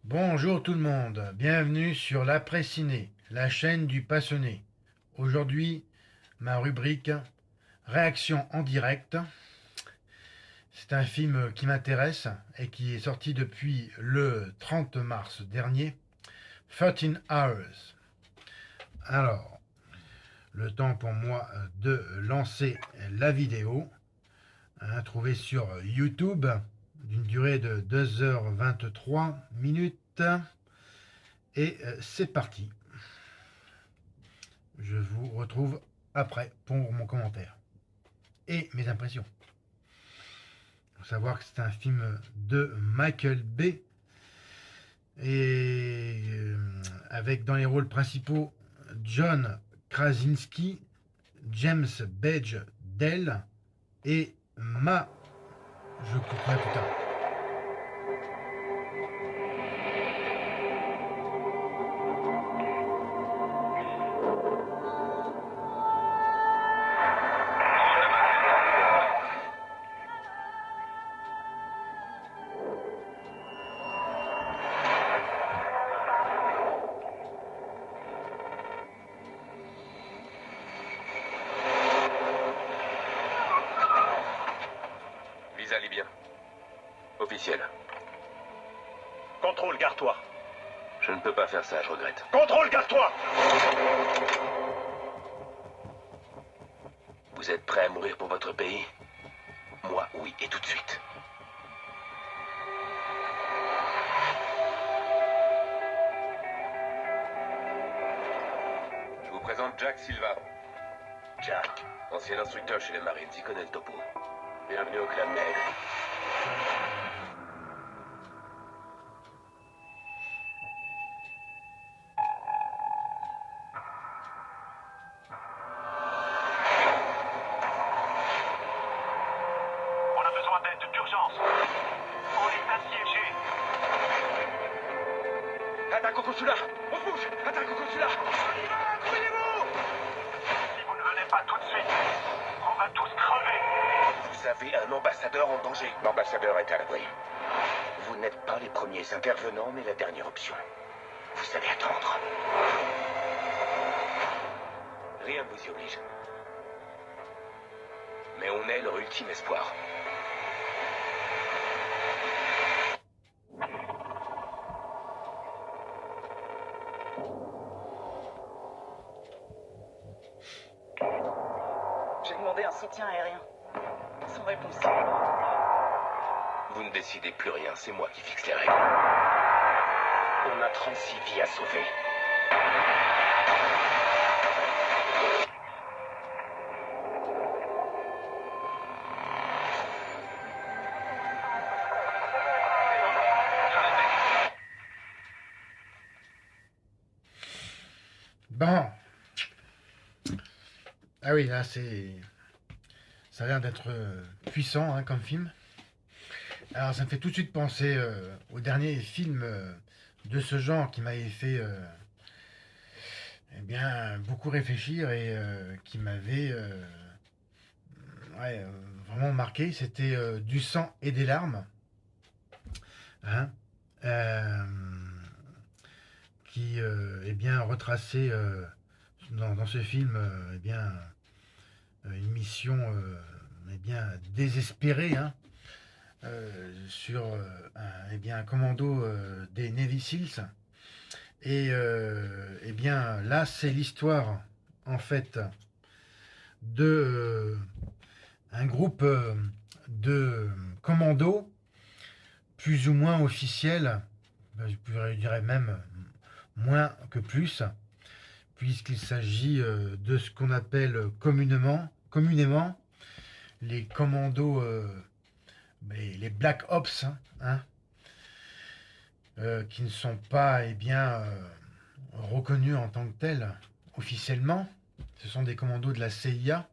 Bonjour tout le monde, bienvenue sur l'Après-Ciné, la chaîne du passionné. Aujourd'hui, ma rubrique Réaction en direct. C'est un film qui m'intéresse et qui est sorti depuis le 30 mars dernier, 13 Hours. Alors, le temps pour moi de lancer la vidéo, trouvée sur YouTube, d'une durée de 2h23 minutes. Et c'est parti. Je vous retrouve après pour mon commentaire et mes impressions. Il faut savoir que c'est un film de Michael Bay et avec dans les rôles principaux John Krasinski, James Badge Dale et je comprends plus tard. Visa libyen. Officiel. Contrôle, garde-toi. Je ne peux pas faire ça, je regrette. Contrôle, garde-toi. Vous êtes prêt à mourir pour votre pays? Moi, oui, et tout de suite. Je vous présente Jack Silva. Jack, ancien instructeur chez les Marines, y connaît le topo. Bienvenue au Club Med. On a besoin d'aide d'urgence. On est assiégé. Attaque au consulat! On bouge! Attaque au consulat! Accroyez-vous. Si vous ne venez pas tout de suite, on va tous crever. Vous avez un ambassadeur en danger. L'ambassadeur est à l'abri. Vous n'êtes pas les premiers intervenants, mais la dernière option. Vous savez attendre. Rien ne vous y oblige. Mais on est leur ultime espoir. J'ai demandé un soutien aérien. Sans réponse. Vous ne décidez plus rien, c'est moi qui fixe les règles. On a 36 vies à sauver. Bon. Ah oui, là c'est... Ça a l'air d'être puissant hein, comme film. Alors ça me fait tout de suite penser au dernier film de ce genre qui m'avait fait eh bien, beaucoup réfléchir et qui m'avait vraiment marqué. C'était Du sang et des larmes. Hein, euh, qui est bien retracé dans ce film eh bien, une mission eh bien, désespérée hein, sur eh bien, un commando des Navy Seals. Et eh bien, là, c'est l'histoire en fait de un groupe de commandos plus ou moins officiels, je dirais même moins que plus, puisqu'il s'agit de ce qu'on appelle communément les commandos, les Black Ops, hein, qui ne sont pas eh bien, reconnus en tant que tels officiellement. Ce sont des commandos de la CIA,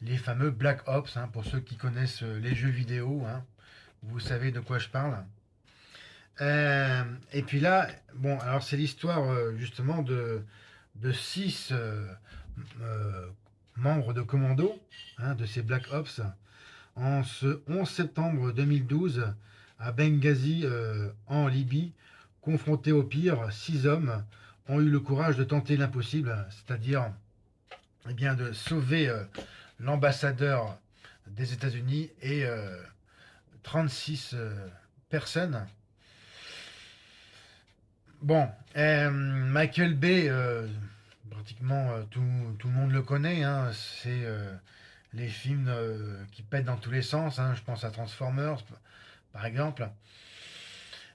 les fameux Black Ops, hein, pour ceux qui connaissent les jeux vidéo, hein, vous savez de quoi je parle. Et puis là, bon, alors c'est l'histoire justement de 6 membres de commando hein, de ces Black Ops en ce 11 septembre 2012 à Benghazi en Libye confrontés au pire, 6 hommes ont eu le courage de tenter l'impossible, c'est-à-dire eh bien, de sauver l'ambassadeur des États-Unis et 36 personnes. Bon, Michael Bay, pratiquement tout le monde le connaît, hein, c'est les films qui pètent dans tous les sens, hein, je pense à Transformers par exemple.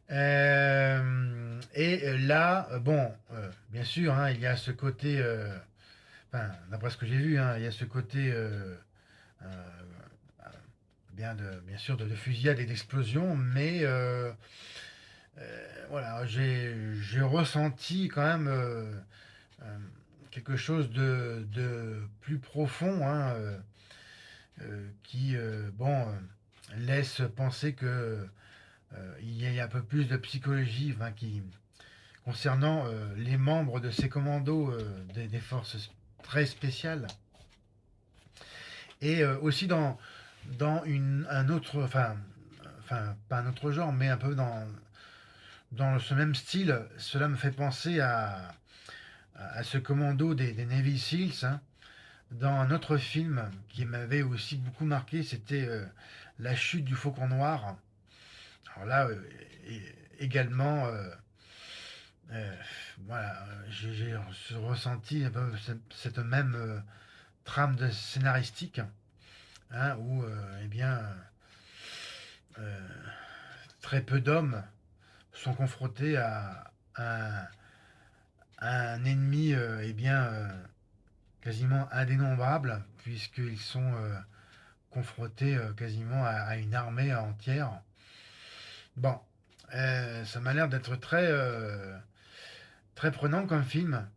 Et là, bon, bien sûr, hein, il y a ce côté, enfin, d'après ce que j'ai vu, hein, il y a ce côté, euh, bien sûr, de fusillade et d'explosion, mais voilà, j'ai ressenti quand même euh, quelque chose de plus profond, hein, qui, bon, laisse penser que il y a un peu plus de psychologie, enfin, concernant les membres de ces commandos des forces très spéciales. Et aussi dans un autre, enfin, pas un autre genre, mais un peu dans ce même style, cela me fait penser à ce commando des Navy Seals, hein, dans un autre film qui m'avait aussi beaucoup marqué, c'était La chute du Faucon Noir. Alors là, également, euh, voilà, j'ai ressenti un peu cette même trame de scénaristique, hein, où, eh bien, euh, très peu d'hommes sont confrontés à un ennemi, eh bien, quasiment indénombrable, puisqu'ils sont confrontés quasiment à une armée entière. Bon, ça m'a l'air d'être très prenant comme film,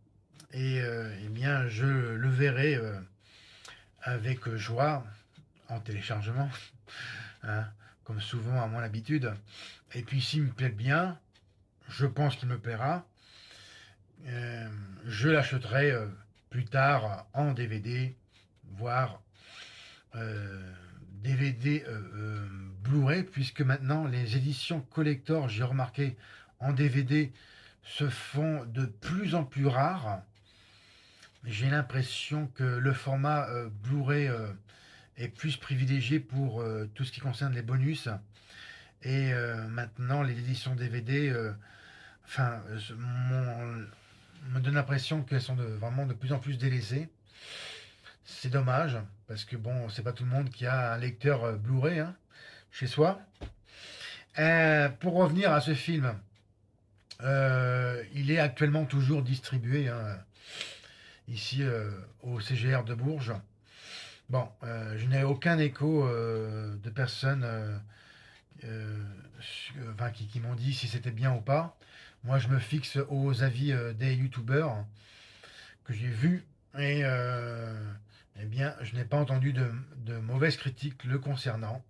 et eh bien, je le verrai avec joie en téléchargement, hein, comme souvent à mon habitude. Et puis, s'il me plaît bien, je pense qu'il me plaira. Euh, je l'achèterai plus tard en DVD, voire euh, DVD Blu-ray, puisque maintenant les éditions collector, j'ai remarqué, en DVD se font de plus en plus rares. J'ai l'impression que le format Blu-ray est plus privilégié pour tout ce qui concerne les bonus. Et maintenant, les éditions DVD, enfin, me donne l'impression qu'elles sont vraiment de plus en plus délaissées. C'est dommage, parce que bon, c'est pas tout le monde qui a un lecteur Blu-ray, hein, chez soi. Pour revenir à ce film, il est actuellement toujours distribué, hein, ici au CGR de Bourges. Bon, je n'ai aucun écho de personnes enfin, qui m'ont dit si c'était bien ou pas. Moi, je me fixe aux avis des youtubeurs que j'ai vus, et eh bien, je n'ai pas entendu de mauvaises critiques le concernant.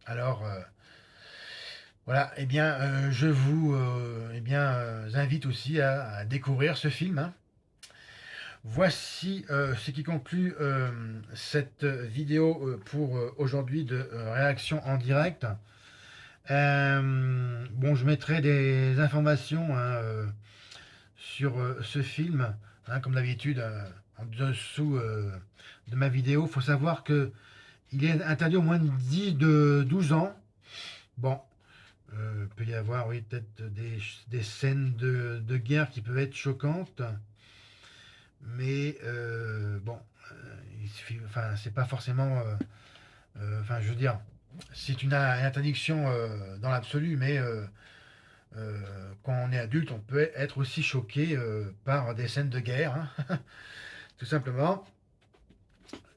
Alors, voilà, eh bien, je vous eh bien, invite aussi à découvrir ce film, hein. Voici ce qui conclut cette vidéo pour aujourd'hui de réaction en direct. Bon, je mettrai des informations, hein, sur ce film, hein, comme d'habitude, en dessous de ma vidéo. Il faut savoir que il est interdit au moins de 12 ans. Bon, peut y avoir, oui, peut-être des scènes de guerre qui peuvent être choquantes, mais bon, il suffit, enfin, c'est pas forcément, enfin, je veux dire, c'est une interdiction dans l'absolu, mais quand on est adulte, on peut être aussi choqué par des scènes de guerre, hein, tout simplement.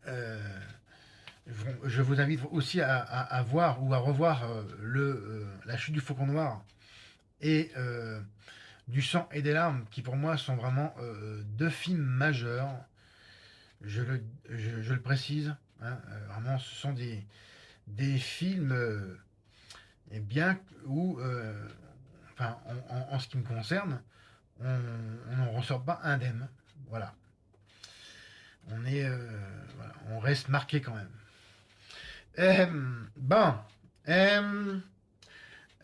Euh, je vous invite aussi à voir ou à revoir La chute du Faucon Noir et Du sang et des larmes, qui pour moi sont vraiment deux films majeurs. Je le précise, hein, vraiment, ce sont des films et bien où, enfin, en ce qui me concerne, on n'en ressort pas indemne. Voilà. Voilà, on reste marqué quand même. Bon,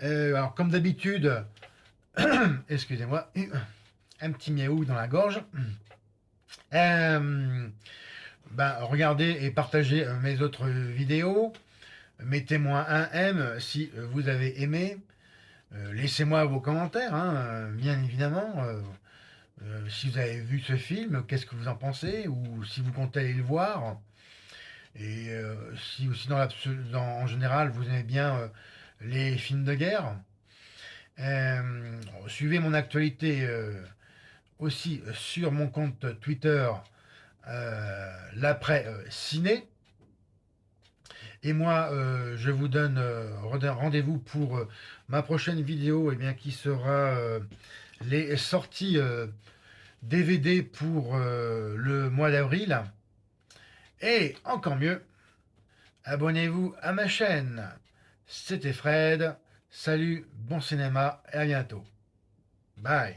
alors comme d'habitude, Excusez-moi, un petit miaou dans la gorge. Regardez et partagez mes autres vidéos. Mettez-moi un M si vous avez aimé. Laissez-moi vos commentaires, hein, bien évidemment. Si vous avez vu ce film, qu'est-ce que vous en pensez? Ou si vous comptez aller le voir. Et si aussi en général vous aimez bien les films de guerre. Suivez mon actualité aussi sur mon compte Twitter, l'après ciné. Et moi, je vous donne rendez-vous pour ma prochaine vidéo, qui sera les sorties DVD pour le mois d'avril. Et encore mieux, abonnez-vous à ma chaîne. C'était Fred. Salut, bon cinéma et à bientôt. Bye.